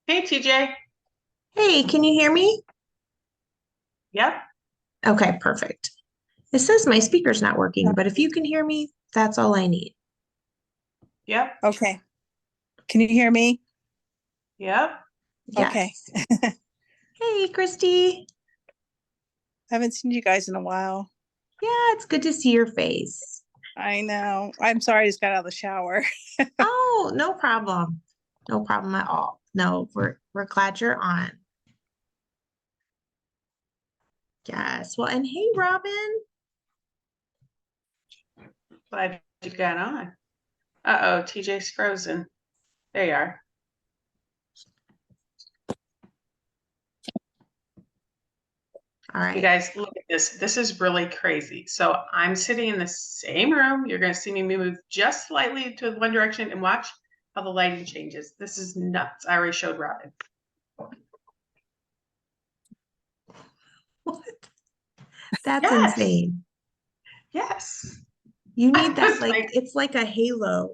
Hey, TJ. Hey, can you hear me? Yep, Okay, perfect. It says my speaker's not working, but if you can hear me, that's all I need. yep, Okay. Can you hear me? yep. Okay. Yes. Hey, Christy. I haven't seen you guys in a while. Yeah, it's good to see your face. I know. I'm sorry I just got out of the shower. Oh, no problem. No problem at all. No, we're glad you're on. Yes. Well, and hey, Robin. Glad you got on. Uh-oh, TJ's frozen. There you are. All You right. guys, look at this. This is really crazy. So I'm sitting in the same room. You're going to see me move just slightly to one direction and watch how the lighting changes. This is nuts. I already showed Robin. What? That's Yes, insane. yes. You need I that was like like, it's like a halo.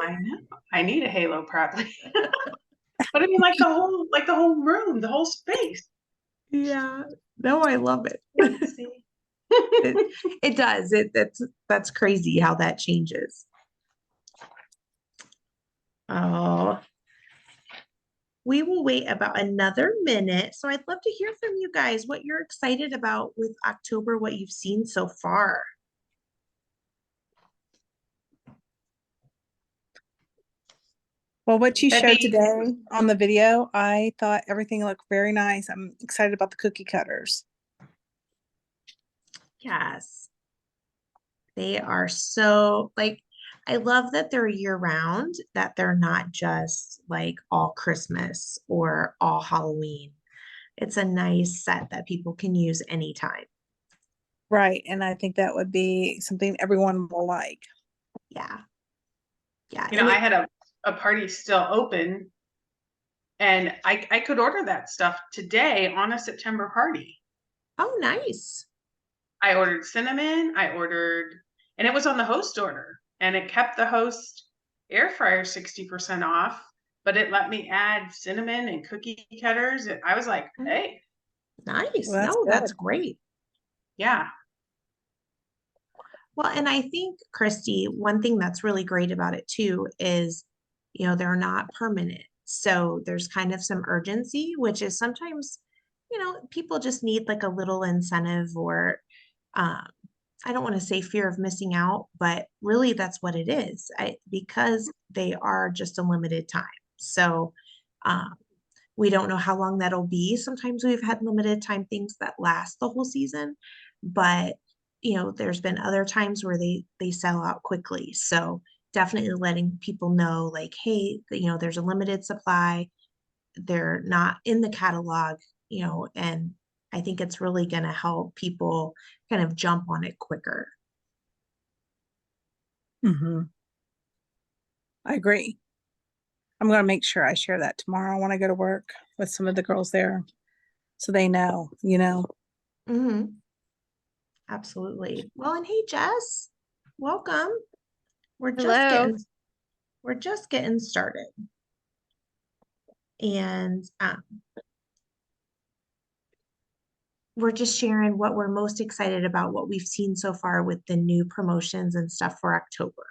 I know. I need a halo probably. But I mean, like the whole room, the whole space. Yeah. No, I love it. Crazy. It it does. That's crazy how that changes. Oh, we will wait about another minute. So I'd love to hear from you guys what you're excited about with October, what you've seen so far. Well, what you showed Debbie, today on the video, I thought everything looked very nice. I'm excited about the cookie cutters. Yes, they are so like I love that they're year round, that they're not just like all Christmas or all Halloween. It's a nice set that people can use anytime. Right. And I think that would be something everyone will like. Yeah. Yeah. you know, And I it, had a party still open and I could order that stuff today on a September party. oh, nice. I ordered cinnamon, and it was on the host order and it kept the host air fryer 60% off, but it let me add cinnamon and cookie cutters. I was like, Mm, hey, nice. Well, that's No, that's good. great. yeah, Well, and I think, Christy, one thing that's really great about it too is, they're not permanent. So there's kind of some urgency, which is sometimes, people just need like a little incentive or, um, I don't want to say fear of missing out, but really that's what it is because they are just a limited time. So, um, we don't know how long that'll be. Sometimes we've had limited time things that last the whole season, but there's been other times where they sell out quickly. So definitely letting people know like, hey, there's a limited supply. They're not in the catalog, and I think it's really going to help people kind of jump on it quicker. Hmm. I agree. I'm going to make sure I share that tomorrow when I go to work with some of the girls there so they know. Hmm. Absolutely. Well, and hey, Jess, welcome. We're just Hello. getting we're just getting started. And we're just sharing what we're most excited about, what we've seen so far with the new promotions and stuff for October.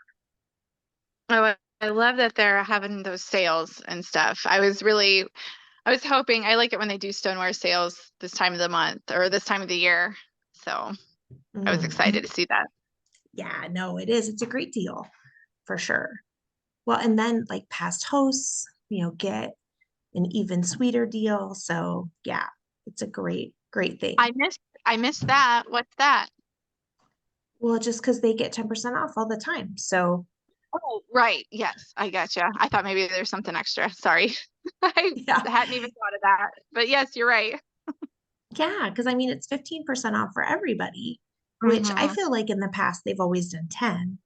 Oh, I love that they're having those sales and stuff. I was hoping, I like it when they do stoneware sales this time of the month or this time of the year. So I was Mhm. excited to see that. Yeah, no, it is. It's a great deal for sure. Well, and then like past hosts, get an even sweeter deal. So yeah, it's a great thing. I missed that. What's that? Well, just because they get 10% off all the time. So Oh, right. Yes, I gotcha. I thought maybe there's something extra. Sorry. I yeah, hadn't even thought of that. But yes, you're right. yeah, because I mean, it's 15% off for everybody, which I Hmm. feel like in the past they've always done 10.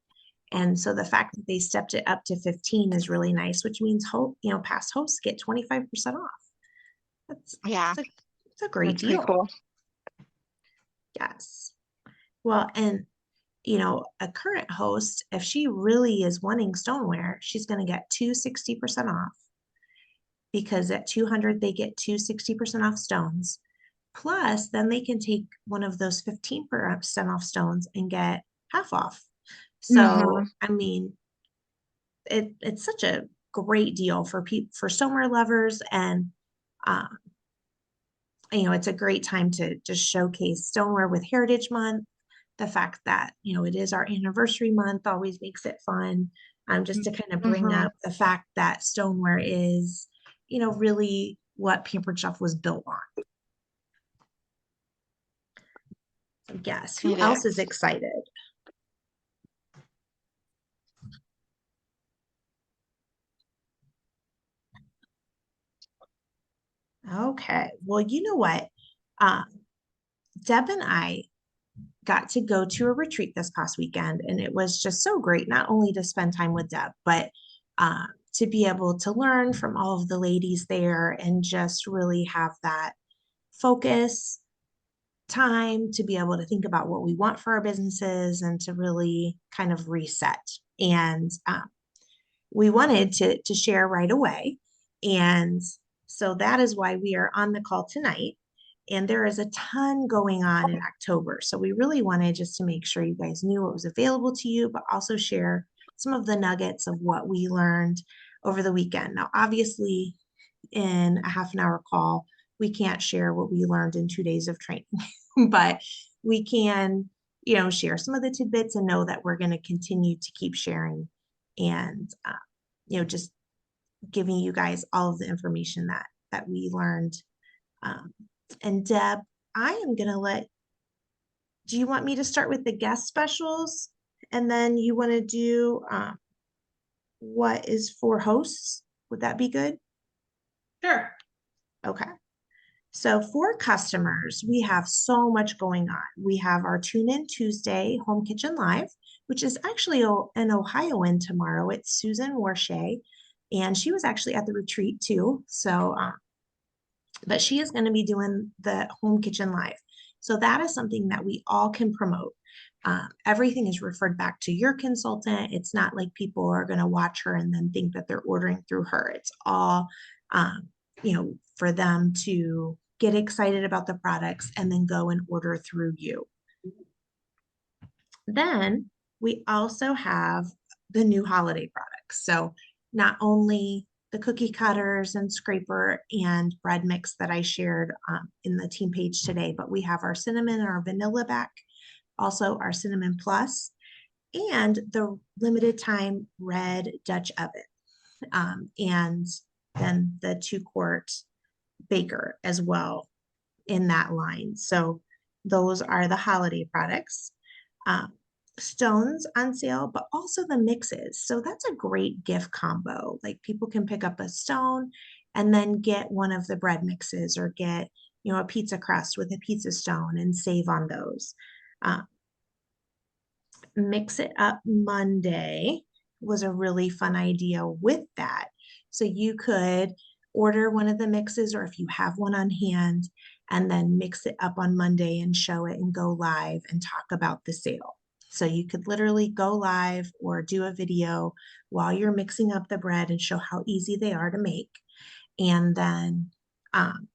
And so the fact that they stepped it up to 15 is really nice, which means past hosts get 25% off. That's Yeah, it's a great that's pretty deal. cool. Yes. Well, and a current host, if she really is wanting stoneware, she's going to get 260% off. because at 200, they get 60% off stones. Plus, then they can take one of those 15% off stones and get half off. So, I mean, it's such a great deal for people, for stoneware lovers, and you know, it's a great time to just showcase stoneware with Heritage Month. The fact that, you know, it is our anniversary month always makes it fun. Just to kind of bring up the fact that stoneware is, you know, really what Pampered Chef was built on. So yes, who else is excited? Okay, well, you know what? Deb and I got to go to a retreat this past weekend, and it was just so great, not only to spend time with Deb, but to be able to learn from all of the ladies there and just really have that focus time to be able to think about what we want for our businesses and to really kind of reset. And we wanted to share right away. And so that is why we are on the call tonight. And there is a ton going on in October. So we really wanted just to make sure you guys knew what was available to you, but also share some of the nuggets of what we learned over the weekend. Now, obviously, in a half an hour call, we can't share what we learned in 2 days of training, but we can, you know, share some of the tidbits and know that we're going to continue to keep sharing and, you know, just giving you guys all of the information that we learned. And Deb, I am going to do you want me to start with the guest specials? And then you want to do what is for hosts? Would that be good? Sure. Okay. So for customers, we have so much going on. We have our Tune In Tuesday Home Kitchen Live, which is actually an Ohioan tomorrow. It's Susan Warshay, and she was actually at the retreat too. So, but she is going to be doing the Home Kitchen Live. So that is something that we all can promote. Everything is referred back to your consultant. It's not like people are going to watch her and then think that they're ordering through her. It's all, you know, for them to get excited about the products and then go and order through you. Then we also have the new holiday products. So not only the cookie cutters and scraper and bread mix that I shared in the team page today, but we have our cinnamon and our vanilla back, also our cinnamon plus, and the limited time red Dutch oven, and then the 2-quart baker as well in that line. So those are the holiday products. Stones on sale, but also the mixes. So that's a great gift combo. Like people can pick up a stone and then get one of the bread mixes, or get, you know, a pizza crust with a pizza stone and save on those. Mix It Up Monday was a really fun idea with that. So you could order one of the mixes, or if you have one on hand, and then mix it up on Monday and show it and go live and talk about the sale. So you could literally go live or do a video while you're mixing up the bread and show how easy they are to make. And then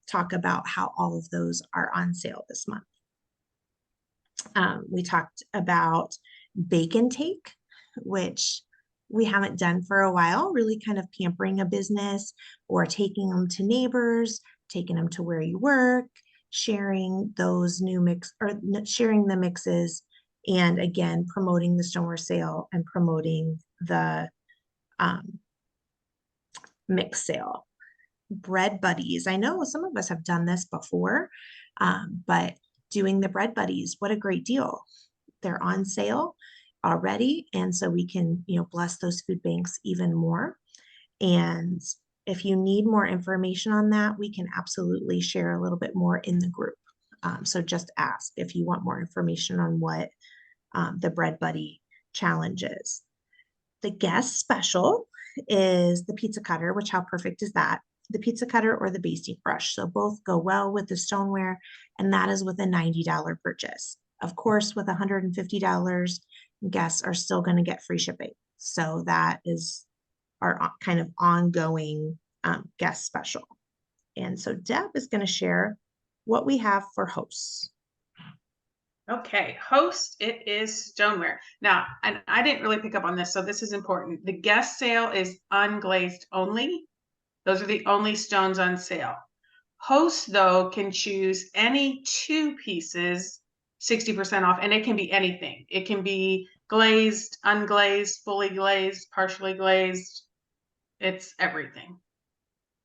talk about how all of those are on sale this month. We talked about Bake and Take, which we haven't done for a while, really kind of pampering a business or taking them to neighbors, taking them to where you work, sharing those new sharing the mixes, and again, promoting the stoneware sale and promoting the mix sale. Bread buddies. I know some of us have done this before, but doing the bread buddies, what a great deal. They're on sale already. And so we can, you know, bless those food banks even more. And if you need more information on that, we can absolutely share a little bit more in the group. So just ask if you want more information on what the Bread Buddy challenge is. The guest special is the pizza cutter, which how perfect is that? The pizza cutter or the basting brush. So both go well with the stoneware, and that is with a $90 purchase. Of course, with $150, guests are still going to get free shipping. So that is our kind of ongoing guest special. And so Deb is going to share what we have for hosts. Okay, host, it is stoneware. Now, and I didn't really pick up on this, so this is important. The guest sale is unglazed only. Those are the only stones on sale. Host, though, can choose any 2 pieces, 60% off, and it can be anything. It can be glazed, unglazed, fully glazed, partially glazed. It's everything.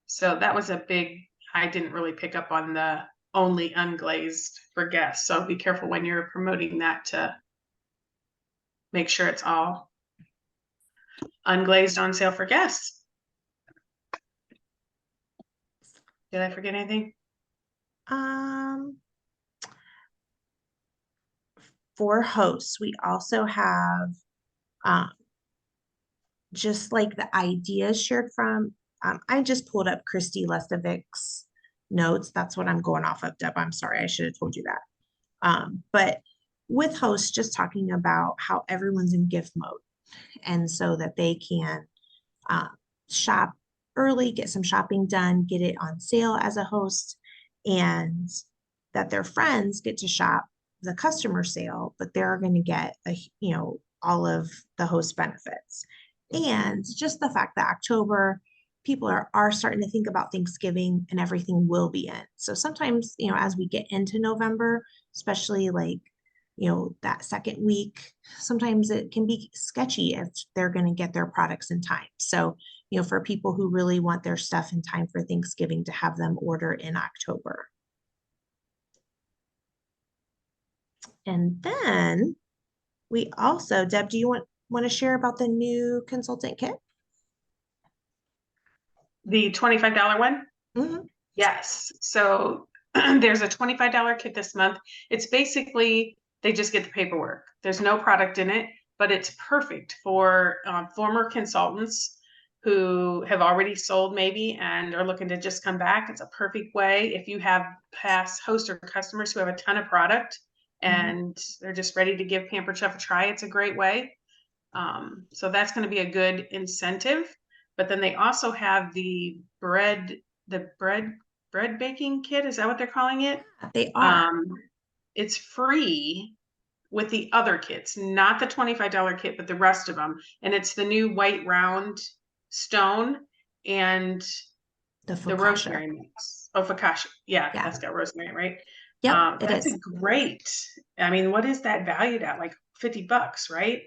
So that was a big, I didn't really pick up on the only unglazed for guests. So be careful when you're promoting that to make sure it's all unglazed on sale for guests. Did I forget anything? For hosts, we also have just like the ideas shared from, I just pulled up Christy Lestovic's notes. That's what I'm going off of, Deb. I'm sorry, I should have told you that. But with hosts, just talking about how everyone's in gift mode. And so that they can shop early, get some shopping done, get it on sale as a host, and that their friends get to shop the customer sale, but they're going to get all of the host benefits. And just the fact that October, people are starting to think about Thanksgiving and everything will be in. So sometimes, as we get into November, especially like, that second week, sometimes it can be sketchy if they're going to get their products in time. So, for people who really want their stuff in time for Thanksgiving, to have them order in October. And then we also, Deb, do you want to share about the new consultant kit? The $25 one? Mm-hmm. Yes. So there's a $25 kit this month. It's basically, they just get the paperwork. There's no product in it, but it's perfect for former consultants who have already sold maybe and are looking to just come back. It's a perfect way. If you have past hosts or customers who have a ton of product and they're just ready to give Pampered Chef a try, it's a great way. So that's going to be a good incentive. But then they also have the bread baking kit. Is that what they're calling it? They are. It's free with the other kits, not the $25 kit, but the rest of them. And it's the new white round stone and the rosemary mix. Oh, focaccia. Yeah, that's got rosemary, right? Yep, that's is. Great. I mean, what is that valued at? Like $50, right?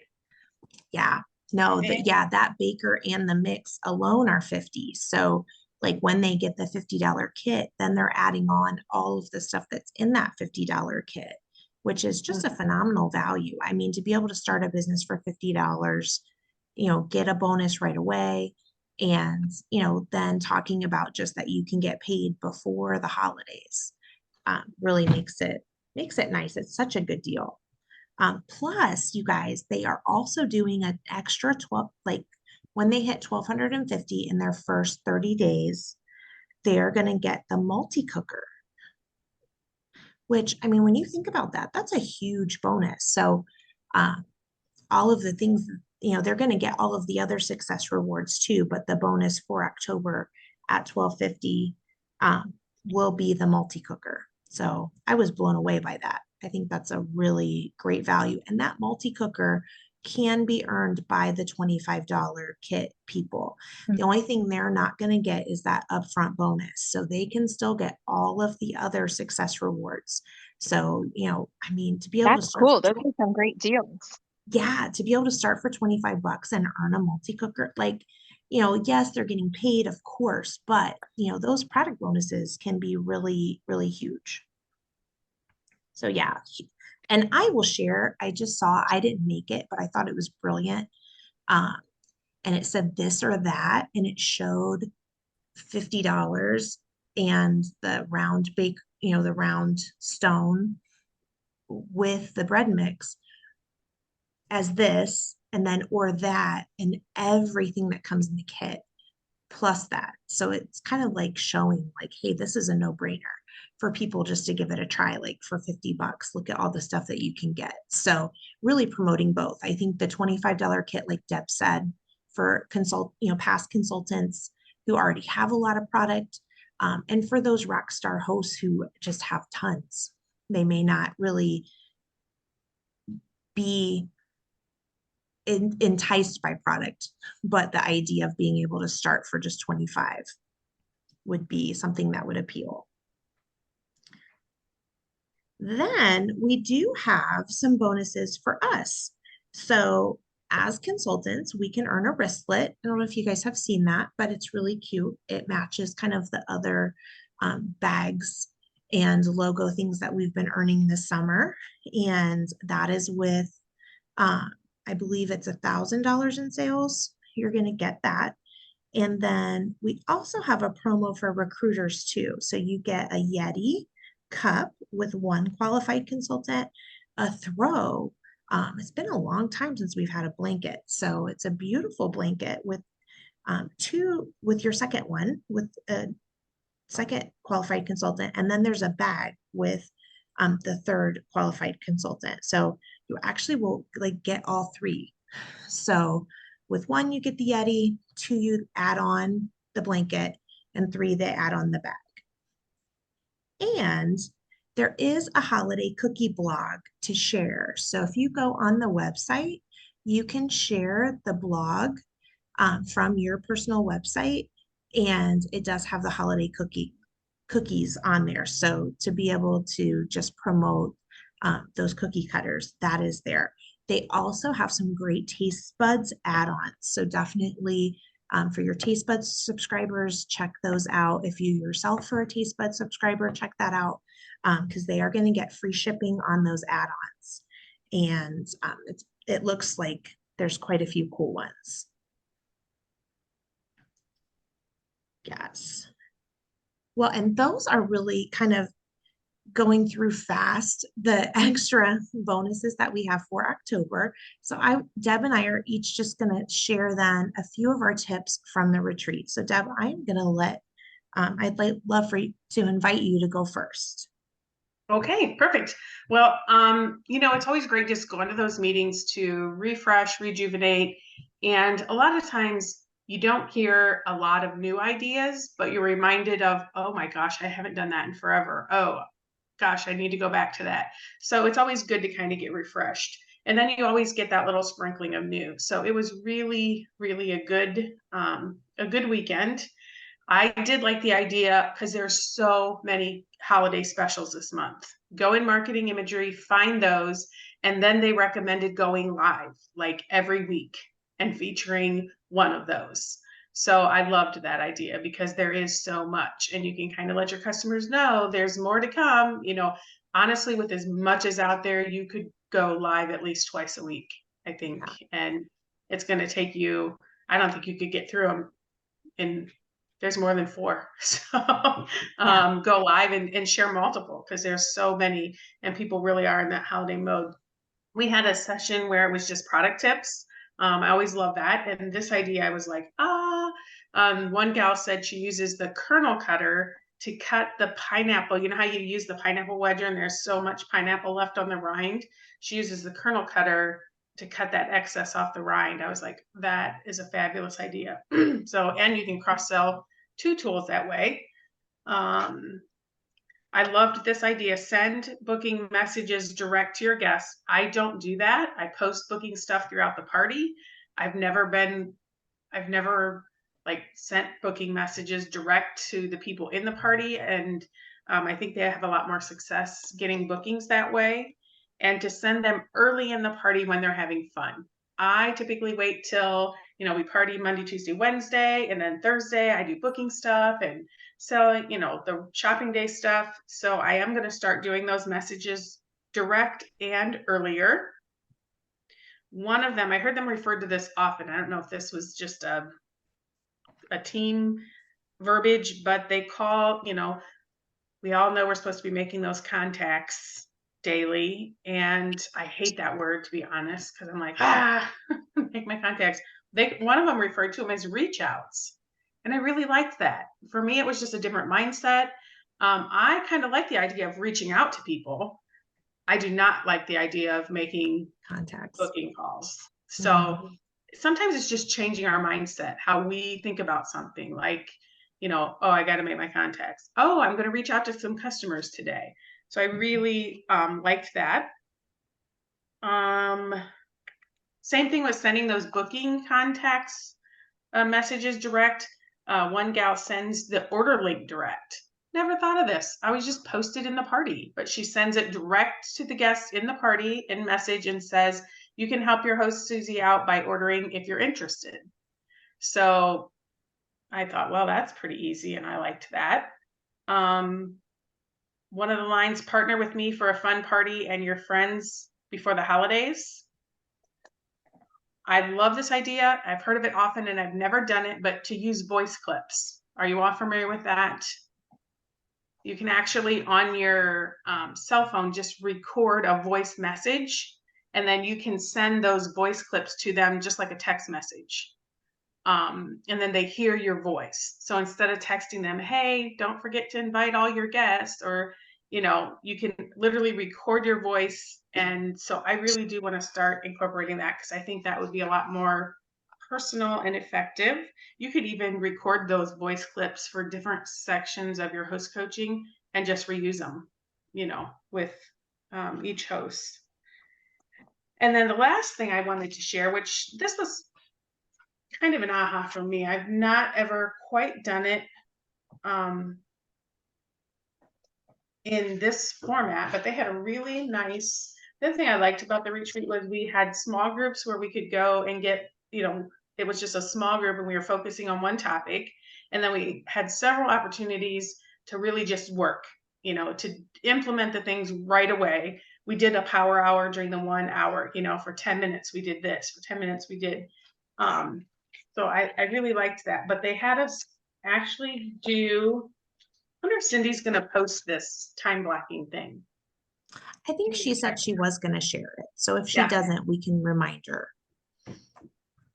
Yeah. No, that baker and the mix alone are $50. So like when they get the $50 kit, then they're adding on all of the stuff that's in that $50 kit, which is just a phenomenal value. I mean, to be able to start a business for $50, get a bonus right away. And, then talking about just that you can get paid before the holidays, really makes it nice. It's such a good deal. Plus, you guys, they are also doing an extra 12, like when they hit 1,250 in their first 30 days, they're going to get the multi-cooker, which, I mean, when you think about that, that's a huge bonus. So all of the things, they're going to get all of the other success rewards too, but the bonus for October at 1,250 will be the multi-cooker. So I was blown away by that. I think that's a really great value. And that multi-cooker can be earned by the $25 kit people. The only thing they're not going to get is that upfront bonus. So they can still get all of the other success rewards. So, I mean, to be able to start. That's cool. Those are some great deals. Yeah, to be able to start for $25 and earn a multi-cooker, like, yes, they're getting paid, of course, but, those product bonuses can be really, really huge. So yeah, and I will share, I just saw, I didn't make it, but I thought it was brilliant. And it said this or that, and it showed $50 and the round bake, the round stone with the bread mix as this, and then or that, and everything that comes in the kit plus that. So it's kind of like showing like, hey, this is a no-brainer for people just to give it a try, like for $50, look at all the stuff that you can get. So really promoting both. I think the $25 kit, like Deb said, for past consultants who already have a lot of product. And for those rock star hosts who just have tons, they may not really be enticed by product, but the idea of being able to start for just 25 would be something that would appeal. Then we do have some bonuses for us. So as consultants, we can earn a wristlet. I don't know if you guys have seen that, but it's really cute. It matches kind of the other bags and logo things that we've been earning this summer. And that is with, I believe it's $1,000 in sales. You're going to get that. And then we also have a promo for recruiters too. So you get a Yeti cup with one qualified consultant, a throw. It's been a long time since we've had a blanket. So it's a beautiful blanket with with your second one, with a second qualified consultant. And then there's a bag with the third qualified consultant. So you actually will like get all three. So with one, you get the Yeti, two, you add on the blanket, and three, they add on the bag. And there is a holiday cookie blog to share. So if you go on the website, you can share the blog from your personal website, and it does have the holiday cookies on there. So to be able to just promote those cookie cutters, that is there. They also have some great taste buds add-ons. So definitely for your taste buds subscribers, check those out. If you yourself are a taste bud subscriber, check that out because they are going to get free shipping on those add-ons. And it looks like there's quite a few cool ones. Yes. Well, and those are really kind of going through fast, the extra bonuses that we have for October. So Deb and I are each just going to share then a few of our tips from the retreat. So Deb, I'm going to love for you to invite you to go first. Okay, perfect. Well, it's always great just going to those meetings to refresh, rejuvenate. And a lot of times you don't hear a lot of new ideas, but you're reminded of, oh my gosh, I haven't done that in forever. Oh gosh, I need to go back to that. So it's always good to kind of get refreshed. And then you always get that little sprinkling of new. So it was really, really a good weekend. I did like the idea because there's so many holiday specials this month. Go in marketing imagery, find those, and then they recommended going live like every week and featuring one of those. So I loved that idea because there is so much, and you can kind of let your customers know there's more to come. Honestly, with as much as out there, you could go live at least twice a week, I think. Yeah. And it's going to take you, I don't think you could get through them there's more than 4. So go live and share multiple because there's so many and people really are in that holiday mode. We had a session where it was just product tips. I always love that. And this idea, I was like, one gal said she uses the kernel cutter to cut the pineapple. You know how you use the pineapple wedger and there's so much pineapple left on the rind? She uses the kernel cutter to cut that excess off the rind. I was like, that is a fabulous idea. And you can cross-sell 2 tools that way. I loved this idea. Send booking messages direct to your guests. I don't do that. I post booking stuff throughout the party. I've never like sent booking messages direct to the people in the party. And I think they have a lot more success getting bookings that way, and to send them early in the party when they're having fun. I typically wait till, we party Monday, Tuesday, Wednesday, and then Thursday I do booking stuff and selling, the shopping day stuff. So I am going to start doing those messages direct and earlier. One of them, I heard them referred to this often. I don't know if this was just a team verbiage, but they call, we all know we're supposed to be making those contacts daily. And I hate that word, to be honest, because I'm like, make my contacts. One of them referred to them as reach outs. And I really liked that. For me, it was just a different mindset. I kind of like the idea of reaching out to people. I do not like the idea of making contacts, booking calls. So sometimes it's just changing our mindset, how we think about something like, oh, I got to make my contacts. Oh, I'm going to reach out to some customers today. So I really liked that. Same thing with sending those booking contacts messages direct. One gal sends the order link direct. Never thought of this. I was just posted in the party, but she sends it direct to the guests in the party in message and says, you can help your host Susie out by ordering if you're interested. So I thought, well, that's pretty easy, and I liked that. One of the lines, partner with me for a fun party and your friends before the holidays. I love this idea. I've heard of it often and I've never done it, but to use voice clips. Are you all familiar with that? You can actually on your cell phone just record a voice message, and then you can send those voice clips to them just like a text message. And then they hear your voice. So instead of texting them, hey, don't forget to invite all your guests, or, you can literally record your voice. And so I really do want to start incorporating that, because I think that would be a lot more personal and effective. You could even record those voice clips for different sections of your host coaching and just reuse them, with each host. And then the last thing I wanted to share, which this was kind of an aha for me. I've not ever quite done it in this format, but they had a really nice, the thing I liked about the retreat was we had small groups where we could go and get, it was just a small group and we were focusing on one topic. And then we had several opportunities to really just work, to implement the things right away. We did a power hour during the 1 hour, for 10 minutes, we did this, for 10 minutes, we did, so I really liked that, but they had us actually do, I wonder if Cindy's going to post this time blocking thing. I think she said she was going to share it. So if she Yeah. doesn't, we can remind her.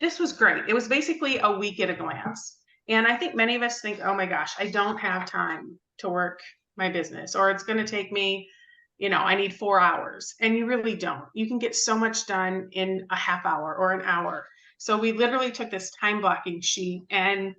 This was great. It was basically a week at a glance. And I think many of us think, oh my gosh, I don't have time to work my business, or it's going to take me, I need 4 hours. And you really don't. You can get so much done in a half hour or an hour. So we literally took this time blocking sheet and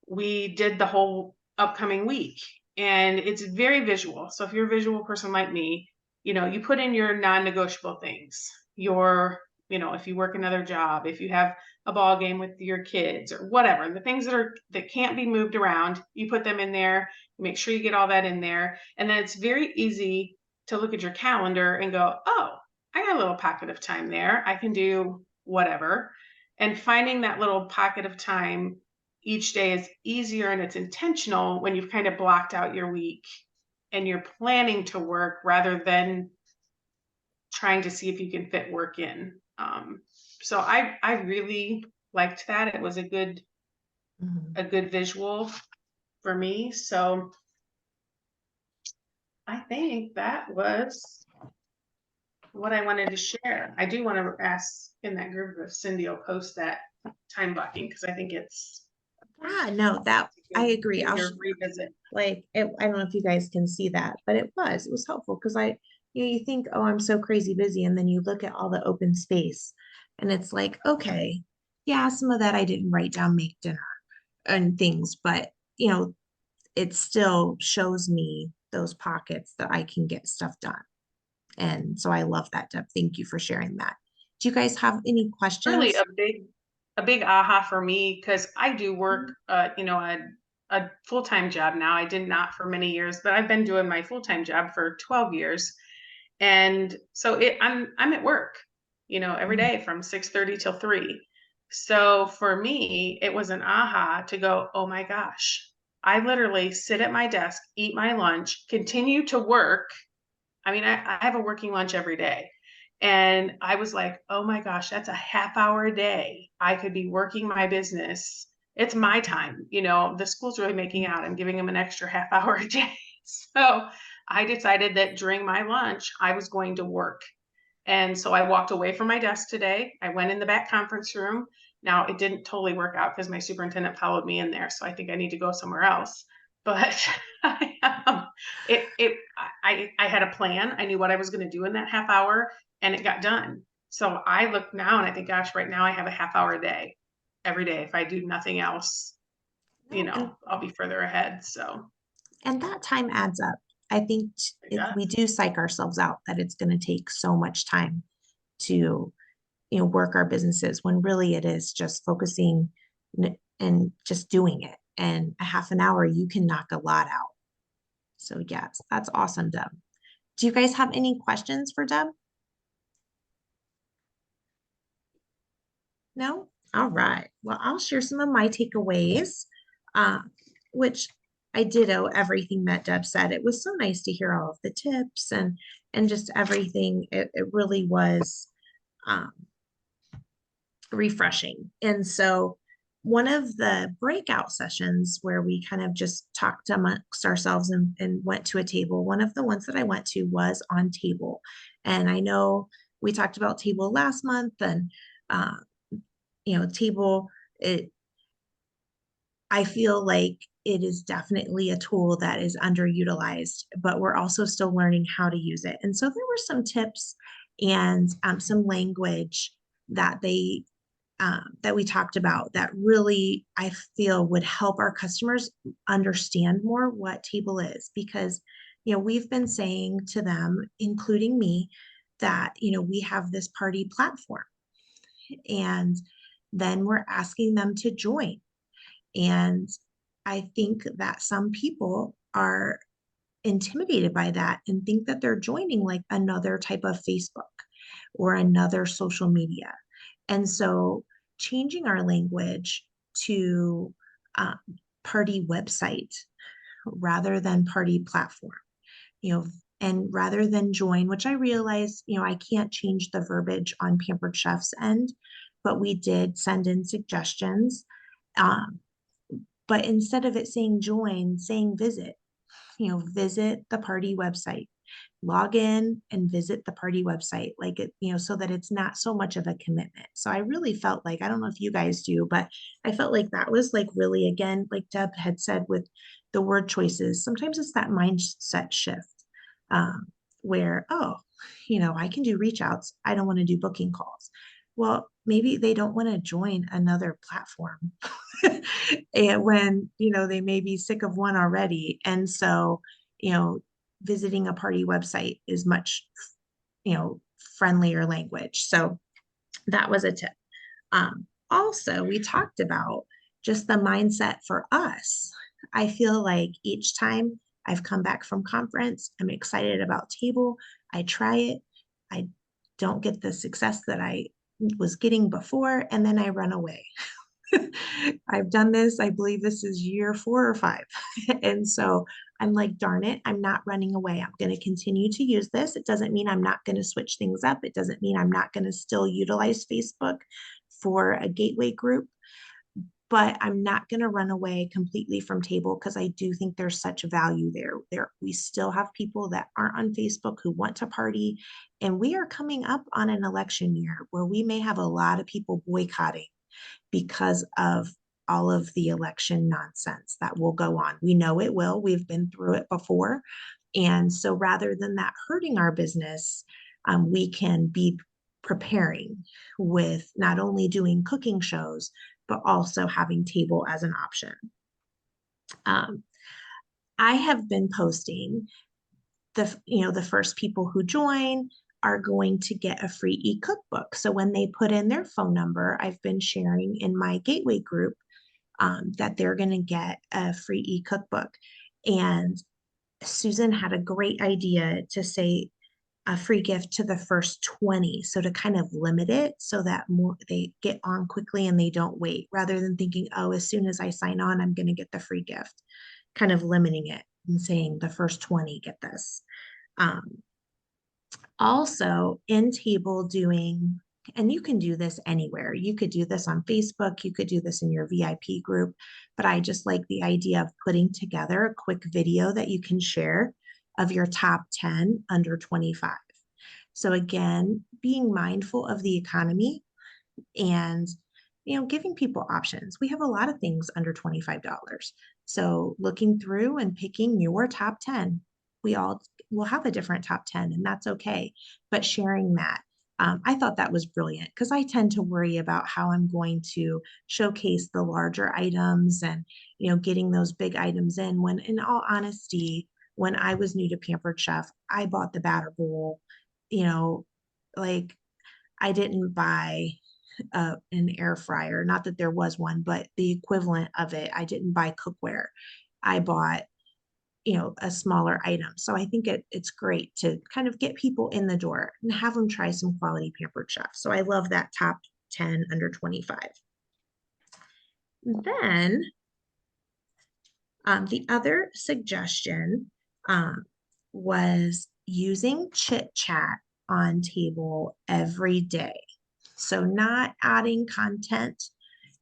we did the whole upcoming week, and it's very visual. So if you're a visual person like me, you put in your non-negotiable things, if you work another job, if you have a ball game with your kids or whatever, the things that can't be moved around, you put them in there, make sure you get all that in there. And then it's very easy to look at your calendar and go, oh, I got a little pocket of time there. I can do whatever. And finding that little pocket of time each day is easier, and it's intentional when you've kind of blocked out your week and you're planning to work rather than trying to see if you can fit work in. So I really liked that. It was a good visual for me. So I think that was what I wanted to share. I do want to ask in that group if Cindy will post that time blocking, because I think it's no, that I agree. I'll revisit. I don't know if you guys can see that, but it was helpful, because you think, oh, I'm so crazy busy. And then you look at all the open space and it's like, okay, yeah, some of that I didn't write down, make dinner and things, but it still shows me those pockets that I can get stuff done. And so I love that, Deb. Thank you for sharing that. Do you guys have any questions? Really a big aha for me, because I do work, a full-time job now. I did not for many years, but I've been doing my full-time job for 12 years. And so I'm at work, every day from 6:30 till 3. So for me, it was an aha to go, oh my gosh, I literally sit at my desk, eat my lunch, continue to work. I mean, I have a working lunch every day. And I was like, oh my gosh, that's a half hour a day. I could be working my business. It's my time. The school's really making out. I'm giving them an extra half hour a day. So I decided that during my lunch, I was going to work. And so I walked away from my desk today. I went in the back conference room. Now it didn't totally work out because my superintendent followed me in there. So I think I need to go somewhere else. But I had a plan. I knew what I was going to do in that half hour, and it got done. So I look now and I think, gosh, right now I have a half hour a day, every day. If I do nothing else, you No, know, I'll be further ahead. So and that time adds up. I think it does. we do psych ourselves out that it's going to take so much time to, you know, work our businesses when really it is just focusing and just doing it. And a half an hour, you can knock a lot out. So yes, that's awesome, Deb. Do you guys have any questions for Deb? No? All right. Well, I'll share some of my takeaways, uh, which I ditto everything that Deb said. It was so nice to hear all of the tips and just everything. It really was um, refreshing. And so one of the breakout sessions where we kind of just talked amongst ourselves and went to a table, one of the ones that I went to was on table. And I know we talked about table last month and uh, you know, table, it, I feel like it is definitely a tool that is underutilized, but we're also still learning how to use it. And so there were some tips and some language that that we talked about that really I feel would help our customers understand more what table is, because you know we've been saying to them, including me, that you know we have this party platform, and then we're asking them to join. And I think that some people are intimidated by that and think that they're joining like another type of Facebook or another social media. And so changing our language to uh, party website rather than party platform, you know, and rather than join, which I realize, you know, I can't change the verbiage on Pampered Chef's end, but we did send in suggestions. Um, but instead of it saying join, saying visit, you know, visit the party website, log in and visit the party website, like it, you know, so that it's not so much of a commitment. So I really felt like, I don't know if you guys do, but I felt like that was like really, again, like Deb had said with the word choices, sometimes it's that mindset shift um, where, oh, you know, I can do reach outs. I don't want to do booking calls. Well, maybe they don't want to join another platform and when, you know, they may be sick of one already. And so, you know, visiting a party website is much, you know, friendlier language. So that was a tip. Also, we talked about just the mindset for us. I feel like each time I've come back from conference, I'm excited about table. I try it. I don't get the success that I was getting before, and then I run away. I've done this, I believe this is year 4 or 5. And so I'm like, darn it, I'm not running away. I'm going to continue to use this. It doesn't mean I'm not going to switch things up. It doesn't mean I'm not going to still utilize Facebook for a gateway group, but I'm not going to run away completely from table because I do think there's such value there. We still have people that aren't on Facebook who want to party. And we are coming up on an election year where we may have a lot of people boycotting because of all of the election nonsense that will go on. We know it will. We've been through it before. And so rather than that hurting our business, we can be preparing with not only doing cooking shows, but also having table as an option. I have been posting the first people who join are going to get a free e-cookbook. So when they put in their phone number, I've been sharing in my gateway group that they're going to get a free e-cookbook. And Susan had a great idea to say a free gift to the first 20. So to kind of limit it so that more they get on quickly and they don't wait, rather than thinking, oh, as soon as I sign on, I'm going to get the free gift, kind of limiting it and saying the first 20 get this. Also in table doing, and you can do this anywhere. You could do this on Facebook. You could do this in your VIP group, but I just like the idea of putting together a quick video that you can share of your top 10 under 25. So again, being mindful of the economy and giving people options. We have a lot of things under $25. So looking through and picking your top 10. We all will have a different top 10 and that's okay. But sharing that I thought that was brilliant because I tend to worry about how I'm going to showcase the larger items and, getting those big items in when, in all honesty, when I was new to Pampered Chef, I bought the batter bowl, you know, like I didn't buy an air fryer, not that there was one, but the equivalent of it. I didn't buy cookware. I bought, a smaller item. So I think it's great to kind of get people in the door and have them try some quality Pampered Chef. So I love that top 10 under 25. Then the other suggestion was using chit chat on table every day. So not adding content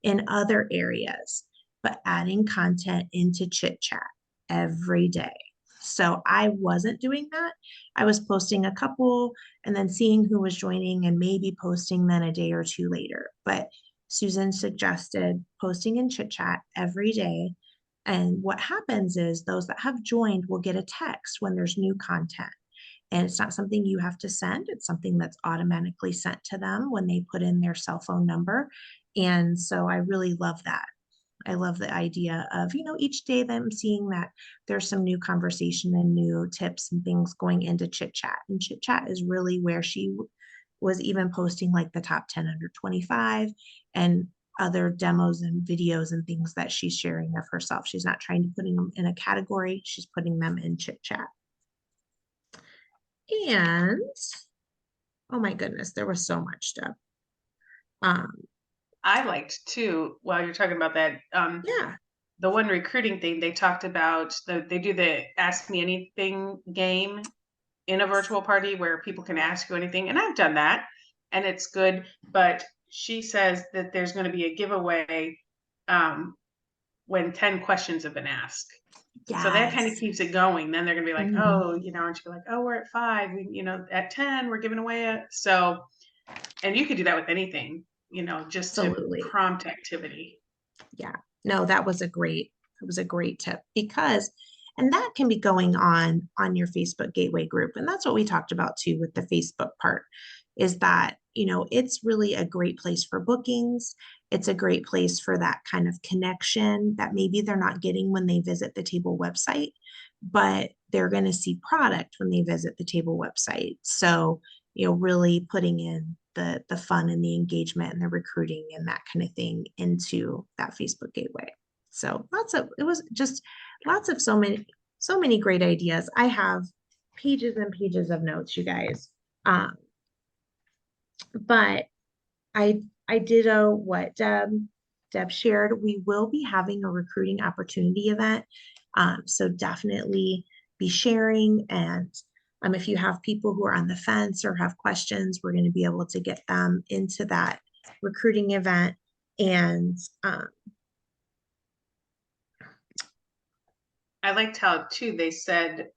in other areas, but adding content into chit chat every day. So I wasn't doing that. I was posting a couple and then seeing who was joining and maybe posting then a day or two later. But Susan suggested posting in chit chat every day. And what happens is those that have joined will get a text when there's new content. And it's not something you have to send. It's something that's automatically sent to them when they put in their cell phone number. And so I really love that. I love the idea of, each day them seeing that there's some new conversation and new tips and things going into chit chat. And chit chat is really where she was even posting like the top 10 under 25 and other demos and videos and things that she's sharing of herself. She's not trying to put them in a category. She's putting them in chit chat. And oh my goodness, there was so much stuff. I liked too, while you're talking about that, Yeah. the one recruiting thing, they talked about they do the Ask Me Anything game in a virtual party where people can ask you anything. And I've done that and it's good. But she says that there's going to be a giveaway when 10 questions have been asked. Yes. So that kind of keeps it going. Then they're going to be like, Mhm. oh, and she'll be like, oh, we're at 5, at 10, we're giving away it. So, and you could do that with anything, just Absolutely. to prompt activity. Yeah, no, that was a great tip because, and that can be going on your Facebook Gateway group. And that's what we talked about too with the Facebook part is that, it's really a great place for bookings. It's a great place for that kind of connection that maybe they're not getting when they visit the table website, but they're going to see product when they visit the table website. So, really putting in the fun and the engagement and the recruiting and that kind of thing into that Facebook Gateway. So it was just lots of so many great ideas. I have pages and pages of notes, you guys. But I did what Deb shared. We will be having a recruiting opportunity event. So definitely be sharing. And if you have people who are on the fence or have questions, we're going to be able to get them into that recruiting event. And I liked how too they said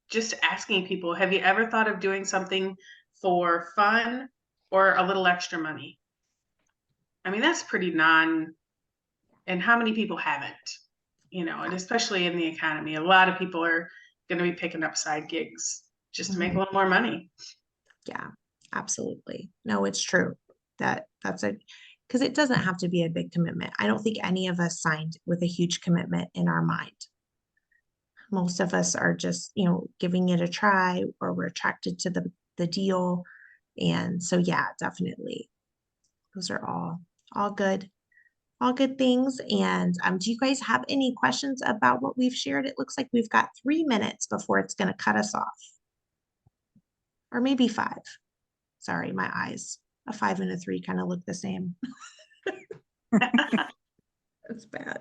just asking people, have you ever thought of doing something for fun or a little extra money? I mean, that's pretty and how many people haven't, and especially in the economy, a lot of people are going to be picking up side gigs just to make a little more money. Yeah, absolutely. No, it's true. That's because it doesn't have to be a big commitment. I don't think any of us signed with a huge commitment in our mind. Most of us are just, giving it a try or we're attracted to the deal. And so, yeah, definitely. Those are all good things. And do you guys have any questions about what we've shared? It looks like we've got 3 minutes before it's going to cut us off. Or maybe 5. Sorry, my eyes. A 5 and a 3 kind of look the same. That's bad.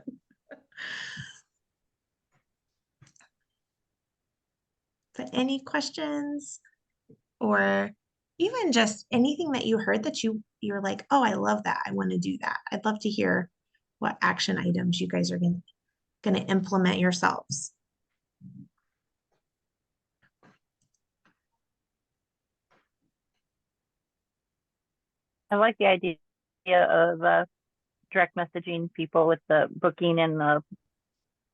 But any questions or even just anything that you heard that you're like, oh, I love that. I want to do that. I'd love to hear what action items you guys are going to implement yourselves. I like the idea of direct messaging people with the booking and the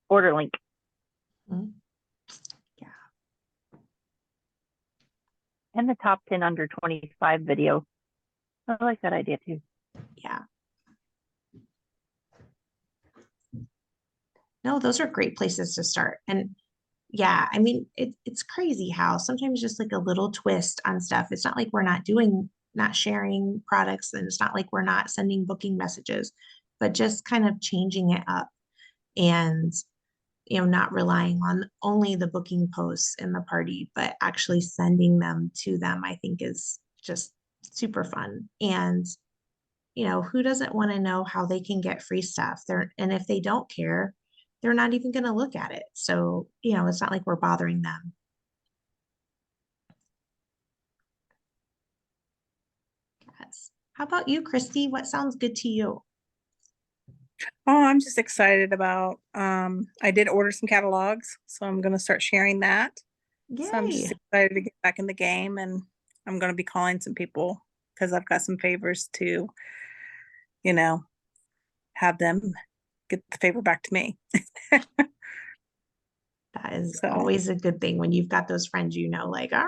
order link. Mm-hmm. Yeah. And the top 10 under 25 video. I like that idea too. Yeah. No, those are great places to start. And yeah, I mean, it's crazy how sometimes just like a little twist on stuff. It's not like we're not sharing products, and it's not like we're not sending booking messages, but just kind of changing it up and, not relying on only the booking posts in the party, but actually sending them to them, I think is just super fun. And, who doesn't want to know how they can get free stuff? And if they don't care, they're not even going to look at it. So, it's not like we're bothering them. Yes. How about you, Christy? What sounds good to you? Oh, I'm just excited about, I did order some catalogs, so I'm gonna start sharing that. So I'm just Yay. excited to get back in the game, and I'm gonna be calling some people because I've got some favors to, have them get the favor back to me. That is So. always a good thing when you've got those friends, like, all